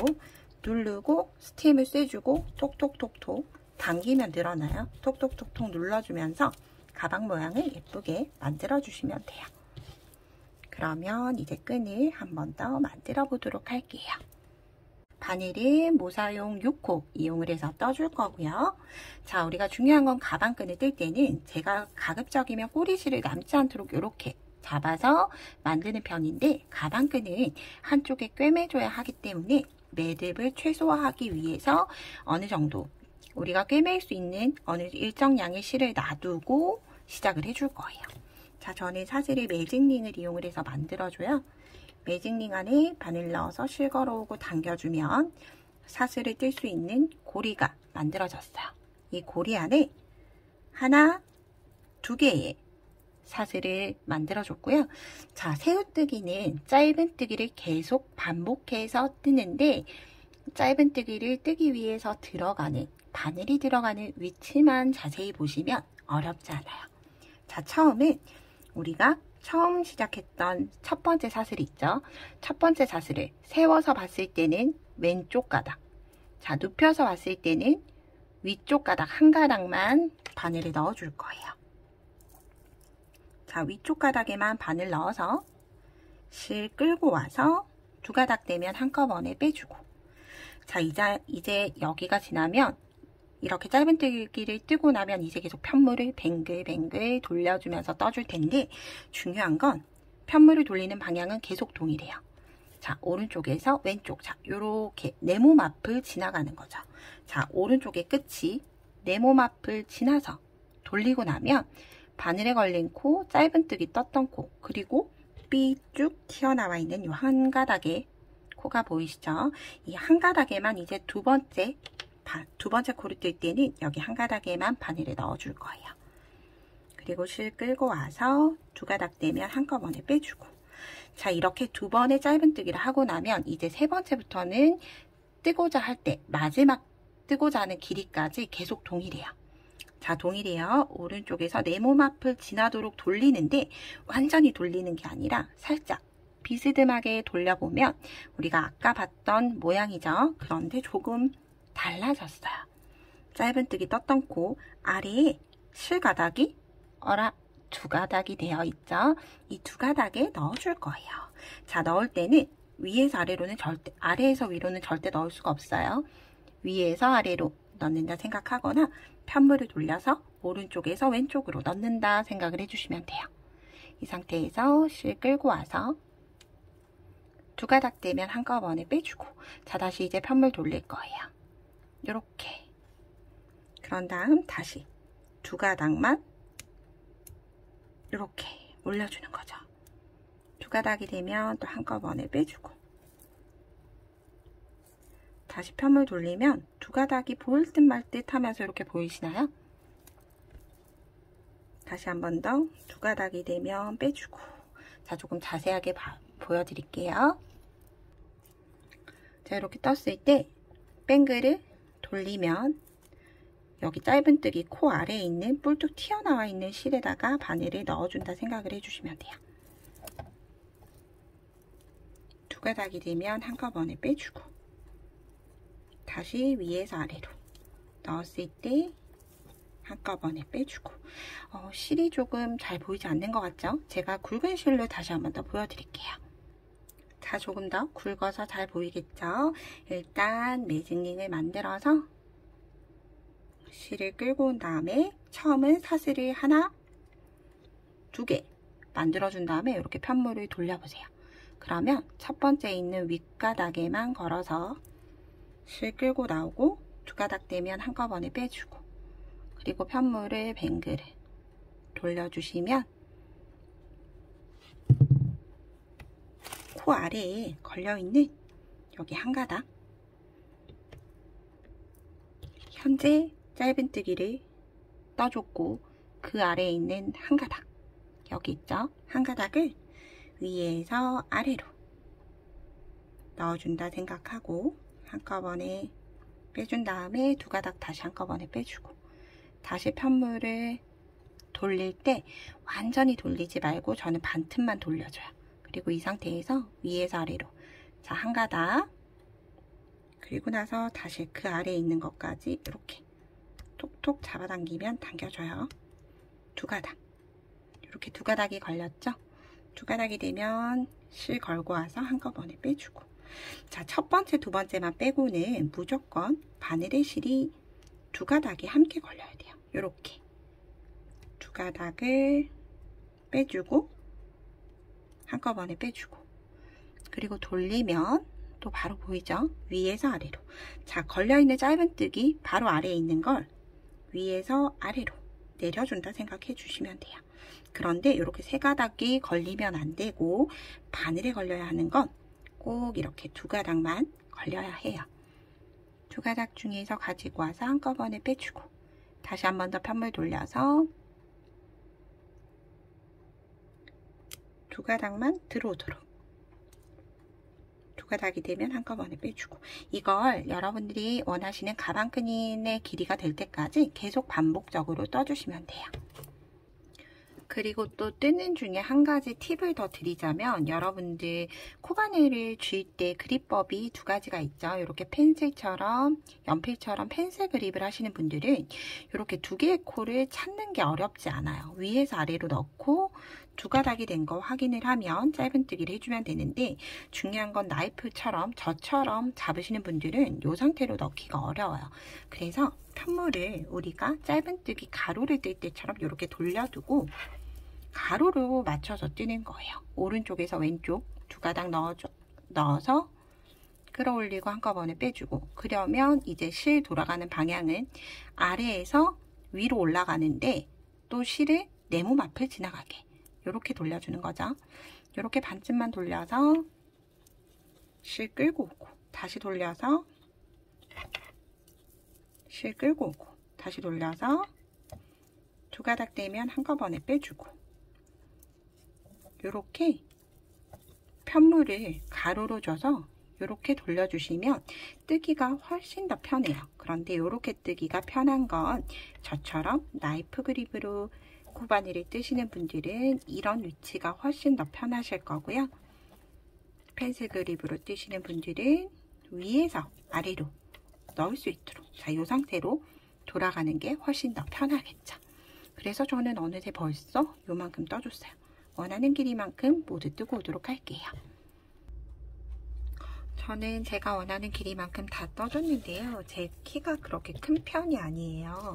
누르고 스팀을 쐬주고 톡톡톡톡 당기면 늘어나요. 톡톡톡톡 눌러주면서 가방 모양을 예쁘게 만들어 주시면 돼요. 그러면 이제 끈을 한 번 더 만들어 보도록 할게요. 바늘은 모사용 6호 이용을 해서 떠줄 거고요. 자, 우리가 중요한 건 가방끈을 뜰 때는 제가 가급적이면 꼬리실을 남지 않도록 이렇게 잡아서 만드는 편인데, 가방끈은 한쪽에 꿰매줘야 하기 때문에 매듭을 최소화하기 위해서 어느 정도 우리가 꿰맬 수 있는 어느 일정량의 실을 놔두고 시작을 해줄 거예요. 자, 저는 사슬을 매직링을 이용을 해서 만들어줘요. 매직링 안에 바늘 넣어서 실 걸어오고 당겨주면 사슬을 뜰 수 있는 고리가 만들어졌어요. 이 고리 안에 하나, 두 개의 사슬을 만들어줬고요. 자, 새우뜨기는 짧은뜨기를 계속 반복해서 뜨는데, 짧은뜨기를 뜨기 위해서 들어가는 바늘이 들어가는 위치만 자세히 보시면 어렵지 않아요. 자, 처음은 우리가 처음 시작했던 첫 번째 사슬 있죠? 첫 번째 사슬을 세워서 봤을 때는 왼쪽 가닥, 자, 눕혀서 봤을 때는 위쪽 가닥 한 가닥만 바늘을 넣어 줄 거예요. 자, 위쪽 가닥에만 바늘 넣어서 실 끌고 와서 두 가닥 되면 한꺼번에 빼주고, 자, 이제 여기가 지나면 이렇게 짧은뜨기를 뜨고 나면 이제 계속 편물을 뱅글뱅글 돌려주면서 떠줄 텐데, 중요한 건 편물을 돌리는 방향은 계속 동일해요. 자, 오른쪽에서 왼쪽, 자, 요렇게 내 몸 앞을 지나가는 거죠. 자, 오른쪽의 끝이 내 몸 앞을 지나서 돌리고 나면 바늘에 걸린 코, 짧은뜨기 떴던 코, 그리고 삐쭉 튀어나와 있는 이 한 가닥의 코가 보이시죠? 이 한 가닥에만 이제 두 번째 코를 뜰 때는 여기 한 가닥에만 바늘을 넣어줄 거예요. 그리고 실 끌고 와서 두 가닥 되면 한꺼번에 빼주고, 자, 이렇게 두 번의 짧은뜨기를 하고 나면 이제 세 번째부터는 뜨고자 할 때 마지막 뜨고자 하는 길이까지 계속 동일해요. 자, 동일해요. 오른쪽에서 내 몸 앞을 지나도록 돌리는데, 완전히 돌리는 게 아니라 살짝 비스듬하게 돌려보면 우리가 아까 봤던 모양이죠. 그런데 조금 달라졌어요. 짧은뜨기 떴던 코 아래에 실가닥이 두 가닥이 되어 있죠. 이 두 가닥에 넣어줄 거예요. 자, 넣을 때는 위에서 아래로는 아래에서 위로는 절대 넣을 수가 없어요. 위에서 아래로 넣는다 생각하거나 편물을 돌려서 오른쪽에서 왼쪽으로 넣는다 생각을 해주시면 돼요. 이 상태에서 실 끌고 와서 두 가닥 되면 한꺼번에 빼주고, 자, 다시 이제 편물 돌릴 거예요. 이렇게. 그런 다음 다시 두 가닥만 이렇게 올려주는 거죠. 두 가닥이 되면 또 한꺼번에 빼주고, 다시 편물 돌리면 두 가닥이 보일 듯 말 듯 하면서 이렇게 보이시나요? 다시 한 번 더 두 가닥이 되면 빼주고. 자, 조금 자세하게 보여드릴게요. 자, 이렇게 떴을 때 뱅글을 돌리면 여기 짧은뜨기 코 아래에 있는 뿔뚝 튀어나와 있는 실에다가 바늘을 넣어준다 생각을 해주시면 돼요. 두 가닥이 되면 한꺼번에 빼주고, 다시 위에서 아래로 넣었을 때 한꺼번에 빼주고. 실이 조금 잘 보이지 않는 것 같죠? 제가 굵은 실로 다시 한번 더 보여드릴게요. 자, 조금 더 굵어서 잘 보이겠죠? 일단 매직링을 만들어서 실을 끌고 온 다음에 처음은 사슬을 하나, 두 개 만들어준 다음에 이렇게 편물을 돌려보세요. 그러면 첫 번째 있는 윗가닥에만 걸어서 실 끌고 나오고, 두 가닥 되면 한꺼번에 빼주고, 그리고 편물을 뱅글을 돌려주시면 코 아래에 걸려있는 여기 한 가닥, 현재 짧은뜨기를 떠줬고 그 아래에 있는 한 가닥, 여기 있죠? 한 가닥을 위에서 아래로 넣어준다 생각하고 한꺼번에 빼준 다음에 두 가닥 다시 한꺼번에 빼주고, 다시 편물을 돌릴 때 완전히 돌리지 말고 저는 반틈만 돌려줘요. 그리고 이 상태에서 위에서 아래로, 자, 한 가닥, 그리고 나서 다시 그 아래에 있는 것까지 이렇게 톡톡 잡아당기면 당겨져요. 두 가닥, 이렇게 두 가닥이 걸렸죠? 두 가닥이 되면 실 걸고 와서 한꺼번에 빼주고. 자, 첫 번째, 두 번째만 빼고는 무조건 바늘의 실이 두 가닥이 함께 걸려야 돼요. 이렇게 두 가닥을 빼주고 한꺼번에 빼주고, 그리고 돌리면 또 바로 보이죠? 위에서 아래로. 자, 걸려있는 짧은뜨기 바로 아래에 있는 걸 위에서 아래로 내려준다 생각해 주시면 돼요. 그런데 이렇게 세 가닥이 걸리면 안 되고 바늘에 걸려야 하는 건 꼭 이렇게 두 가닥만 걸려야 해요. 두 가닥 중에서 가지고 와서 한꺼번에 빼주고, 다시 한 번 더 편물 돌려서 두 가닥만 들어오도록, 두 가닥이 되면 한꺼번에 빼주고. 이걸 여러분들이 원하시는 가방끈의 길이가 될 때까지 계속 반복적으로 떠주시면 돼요. 그리고 또 뜨는 중에 한 가지 팁을 더 드리자면, 여러분들 코바늘을 쥘 때 그립법이 두 가지가 있죠. 이렇게 펜슬처럼, 연필처럼 펜슬 그립을 하시는 분들은 이렇게 두 개의 코를 찾는 게 어렵지 않아요. 위에서 아래로 넣고 두 가닥이 된 거 확인을 하면 짧은뜨기를 해주면 되는데, 중요한 건 나이프처럼 저처럼 잡으시는 분들은 이 상태로 넣기가 어려워요. 그래서 편물을 우리가 짧은뜨기 가로를 뜰 때처럼 이렇게 돌려두고 가로로 맞춰서 뜨는 거예요. 오른쪽에서 왼쪽 두 가닥 넣어서 끌어올리고 한꺼번에 빼주고, 그러면 이제 실 돌아가는 방향은 아래에서 위로 올라가는데 또 실을 내 몸 앞을 지나가게 이렇게 돌려주는 거죠. 이렇게 반쯤만 돌려서 실 끌고 오고, 다시 돌려서 실 끌고 오고, 다시 돌려서 두 가닥 되면 한꺼번에 빼주고, 이렇게 편물을 가로로 줘서 이렇게 돌려주시면 뜨기가 훨씬 더 편해요. 그런데 이렇게 뜨기가 편한 건 저처럼 나이프 그립으로 코바늘을 뜨시는 분들은 이런 위치가 훨씬 더 편하실 거고요. 펜슬 그립으로 뜨시는 분들은 위에서 아래로 넣을 수 있도록, 자, 이 상태로 돌아가는 게 훨씬 더 편하겠죠. 그래서 저는 어느새 벌써 요만큼 떠줬어요. 원하는 길이만큼 모두 뜨고 오도록 할게요. 저는 제가 원하는 길이만큼 다 떠줬는데요. 제 키가 그렇게 큰 편이 아니에요.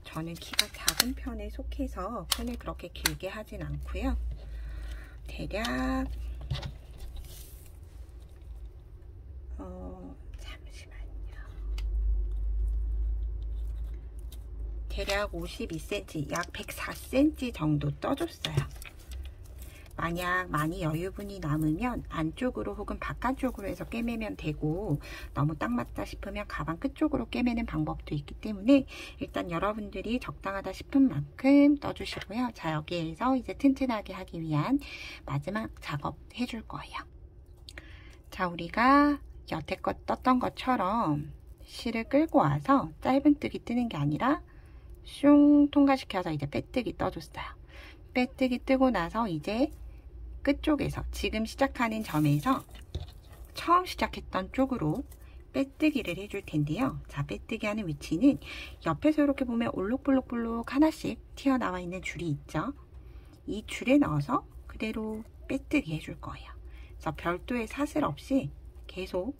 저는 키가 작은 편에 속해서 끈을 그렇게 길게 하진 않고요. 대략 잠시만요. 대략 52cm, 약 104cm 정도 떠줬어요. 만약 많이 여유분이 남으면 안쪽으로 혹은 바깥쪽으로 해서 꿰매면 되고, 너무 딱 맞다 싶으면 가방 끝쪽으로 꿰매는 방법도 있기 때문에 일단 여러분들이 적당하다 싶은 만큼 떠주시고요. 자, 여기에서 이제 튼튼하게 하기 위한 마지막 작업 해줄 거예요. 자, 우리가 여태껏 떴던 것처럼 실을 끌고 와서 짧은뜨기 뜨는 게 아니라 슝 통과시켜서 이제 빼뜨기 떠줬어요. 빼뜨기 뜨고 나서 이제 끝쪽에서 지금 시작하는 점에서 처음 시작했던 쪽으로 빼뜨기를 해줄 텐데요. 자, 빼뜨기 하는 위치는 옆에서 이렇게 보면 올록볼록볼록 하나씩 튀어나와 있는 줄이 있죠. 이 줄에 넣어서 그대로 빼뜨기 해줄 거예요. 그래서 별도의 사슬 없이 계속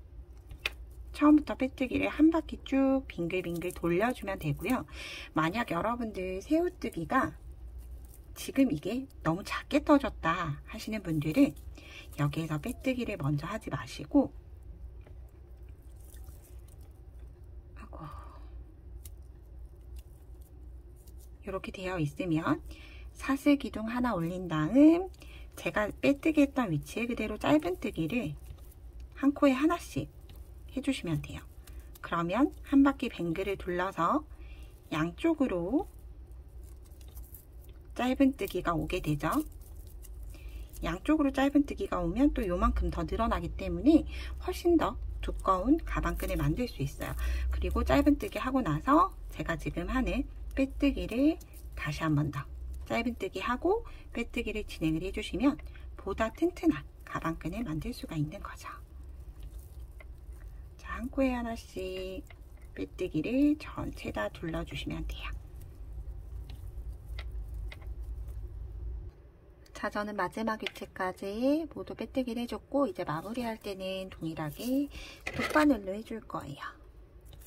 처음부터 빼뜨기를 한 바퀴 쭉 빙글빙글 돌려주면 되고요. 만약 여러분들 새우뜨기가 지금 이게 너무 작게 떠졌다 하시는 분들은 여기에서 빼뜨기를 먼저 하지 마시고, 이렇게 되어 있으면 사슬 기둥 하나 올린 다음 제가 빼뜨기 했던 위치에 그대로 짧은뜨기를 한 코에 하나씩 해주시면 돼요. 그러면 한 바퀴 뱅글을 둘러서 양쪽으로 짧은뜨기가 오게 되죠. 양쪽으로 짧은뜨기가 오면 또 요만큼 더 늘어나기 때문에 훨씬 더 두꺼운 가방끈을 만들 수 있어요. 그리고 짧은뜨기 하고 나서 제가 지금 하는 빼뜨기를 다시 한 번 더 짧은뜨기 하고 빼뜨기를 진행을 해주시면 보다 튼튼한 가방끈을 만들 수가 있는 거죠. 자, 한 코에 하나씩 빼뜨기를 전체 다 둘러주시면 돼요. 자, 저는 마지막 위치까지 모두 빼뜨기를 해줬고, 이제 마무리할 때는 동일하게 돗바늘로 해줄 거예요.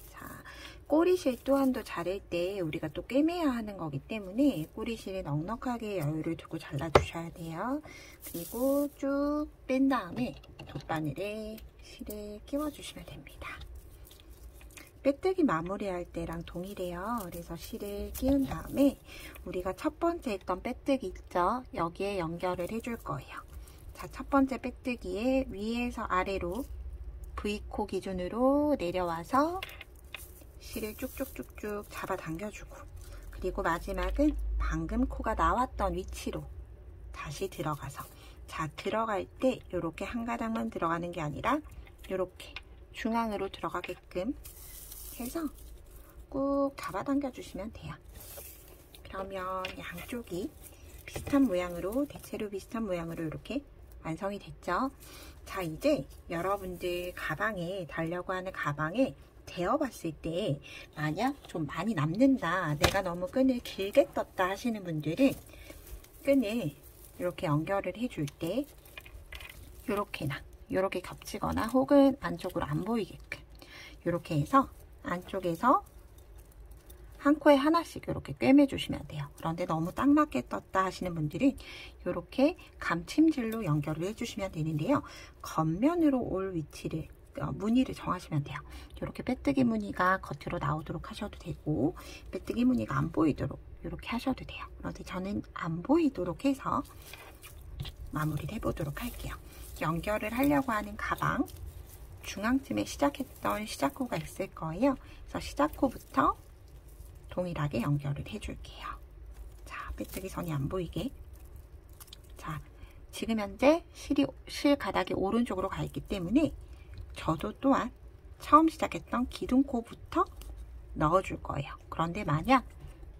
자, 꼬리실 또한도 자를 때 우리가 또 꿰매야 하는 거기 때문에 꼬리실에 넉넉하게 여유를 두고 잘라주셔야 돼요. 그리고 쭉 뺀 다음에 돗바늘에 실을 끼워주시면 됩니다. 빼뜨기 마무리할 때랑 동일해요. 그래서 실을 끼운 다음에 우리가 첫 번째 했던 빼뜨기 있죠? 여기에 연결을 해줄 거예요. 자, 첫 번째 빼뜨기에 위에서 아래로 V코 기준으로 내려와서 실을 쭉쭉쭉쭉 잡아 당겨주고, 그리고 마지막은 방금 코가 나왔던 위치로 다시 들어가서, 자, 들어갈 때 이렇게 한 가닥만 들어가는 게 아니라 이렇게 중앙으로 들어가게끔 해서 꾹 잡아당겨 주시면 돼요. 그러면 양쪽이 비슷한 모양으로, 대체로 비슷한 모양으로 이렇게 완성이 됐죠. 자, 이제 여러분들 가방에 달려고 하는 가방에 대어봤을 때 만약 좀 많이 남는다, 내가 너무 끈을 길게 떴다 하시는 분들은 끈을 이렇게 연결을 해줄 때 이렇게 겹치거나 혹은 안쪽으로 안 보이게끔 이렇게 해서 안쪽에서 한 코에 하나씩 이렇게 꿰매 주시면 돼요. 그런데 너무 딱 맞게 떴다 하시는 분들은 이렇게 감침질로 연결을 해주시면 되는데요. 겉면으로 올 위치를, 무늬를 정하시면 돼요. 이렇게 빼뜨기 무늬가 겉으로 나오도록 하셔도 되고, 빼뜨기 무늬가 안 보이도록 이렇게 하셔도 돼요. 그런데 저는 안 보이도록 해서 마무리를 해보도록 할게요. 연결을 하려고 하는 가방 중앙쯤에 시작했던 시작코가 있을 거예요. 그래서 시작코부터 동일하게 연결을 해줄게요. 자, 빼뜨기 선이 안 보이게. 자, 지금 현재 실 가닥이 오른쪽으로 가 있기 때문에 저도 또한 처음 시작했던 기둥코부터 넣어줄 거예요. 그런데 만약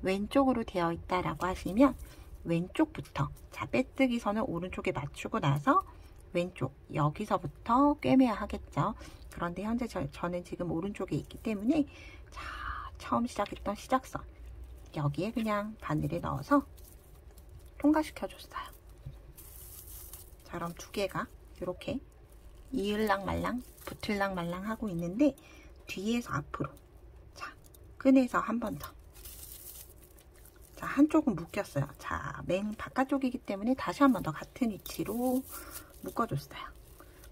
왼쪽으로 되어 있다라고 하시면 왼쪽부터, 자, 빼뜨기 선을 오른쪽에 맞추고 나서 왼쪽, 여기서부터 꿰매야 하겠죠. 그런데 현재 저는 지금 오른쪽에 있기 때문에, 자, 처음 시작했던 시작선 여기에 그냥 바늘을 넣어서 통과시켜 줬어요. 자, 그럼 두 개가 이렇게 이을랑 말랑 붙을랑 말랑 하고 있는데 뒤에서 앞으로 자 끈에서 한 번 더. 자, 한쪽은 묶였어요. 자, 맨 바깥쪽이기 때문에 다시 한 번 더 같은 위치로 묶어줬어요.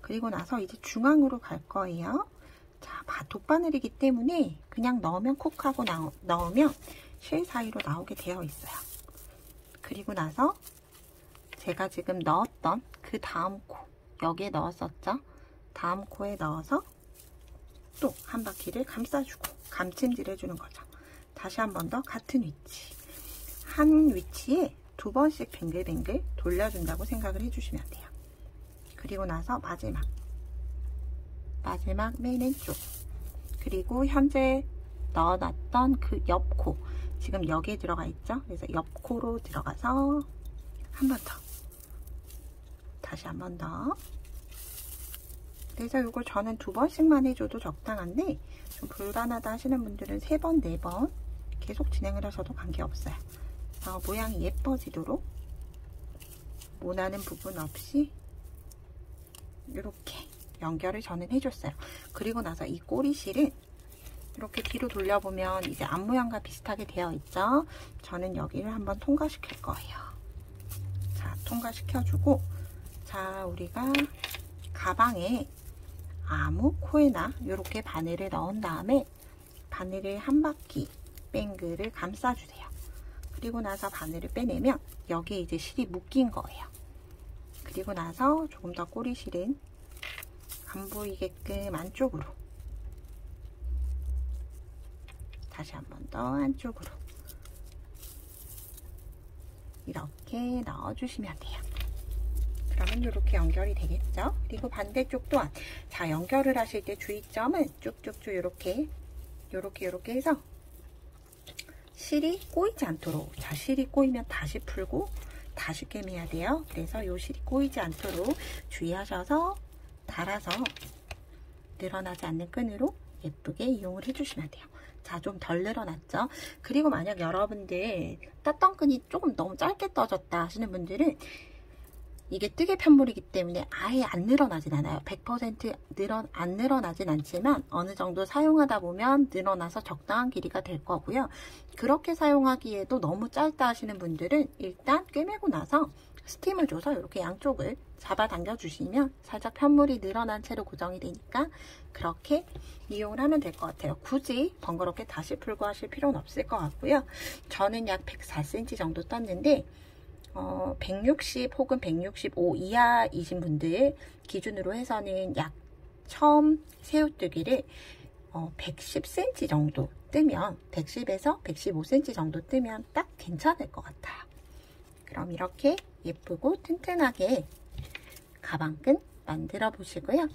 그리고 나서 이제 중앙으로 갈 거예요. 자, 돗바늘이기 때문에 그냥 넣으면 콕 하고 넣으면 실 사이로 나오게 되어 있어요. 그리고 나서 제가 지금 넣었던 그 다음 코 여기에 넣었었죠. 다음 코에 넣어서 또 한 바퀴를 감싸주고 감침질 해주는 거죠. 다시 한 번 더 같은 위치 한 위치에 두 번씩 뱅글뱅글 돌려준다고 생각을 해주시면 돼요. 그리고 나서 마지막 맨 왼쪽 그리고 현재 넣어놨던 그 옆코 지금 여기에 들어가 있죠. 그래서 옆코로 들어가서 한 번 더 다시 한 번 더. 그래서 이걸 저는 두 번씩만 해줘도 적당한데 좀 불가능하다 하시는 분들은 3번, 4번 계속 진행을 하셔도 관계없어요. 모양이 예뻐지도록 모나는 부분 없이 이렇게 연결을 저는 해줬어요. 그리고 나서 이 꼬리실은 이렇게 뒤로 돌려보면 이제 앞모양과 비슷하게 되어 있죠. 저는 여기를 한번 통과시킬 거예요. 자, 통과시켜주고 자, 우리가 가방에 아무 코에나 이렇게 바늘을 넣은 다음에 바늘을 한 바퀴 뱅글을 감싸주세요. 그리고 나서 바늘을 빼내면 여기에 이제 실이 묶인 거예요. 그리고 나서 조금 더 꼬리실은 안 보이게끔 안쪽으로 다시 한 번 더 안쪽으로 이렇게 넣어주시면 돼요. 그러면 이렇게 연결이 되겠죠. 그리고 반대쪽 또한 자, 연결을 하실 때 주의점은 쭉쭉쭉 이렇게 해서 실이 꼬이지 않도록 자, 실이 꼬이면 다시 풀고 다시 꿰매야 돼요. 그래서 이 실이 꼬이지 않도록 주의하셔서 달아서 늘어나지 않는 끈으로 예쁘게 이용을 해주시면 돼요. 자, 좀 덜 늘어났죠? 그리고 만약 여러분들 떴던 끈이 조금 너무 짧게 떠졌다 하시는 분들은 이게 뜨개 편물이기 때문에 아예 안 늘어나진 않아요. 100% 안 늘어나진 않지만 어느 정도 사용하다 보면 늘어나서 적당한 길이가 될 거고요. 그렇게 사용하기에도 너무 짧다 하시는 분들은 일단 꿰매고 나서 스팀을 줘서 이렇게 양쪽을 잡아당겨 주시면 살짝 편물이 늘어난 채로 고정이 되니까 그렇게 이용을 하면 될 것 같아요. 굳이 번거롭게 다시 풀고 하실 필요는 없을 것 같고요. 저는 약 104cm 정도 떴는데 160 혹은 165 이하이신 분들 기준으로 해서는 약 처음 새우뜨기를 110cm 정도 뜨면 110에서 115cm 정도 뜨면 딱 괜찮을 것 같아요. 그럼 이렇게 예쁘고 튼튼하게 가방끈 만들어 보시고요.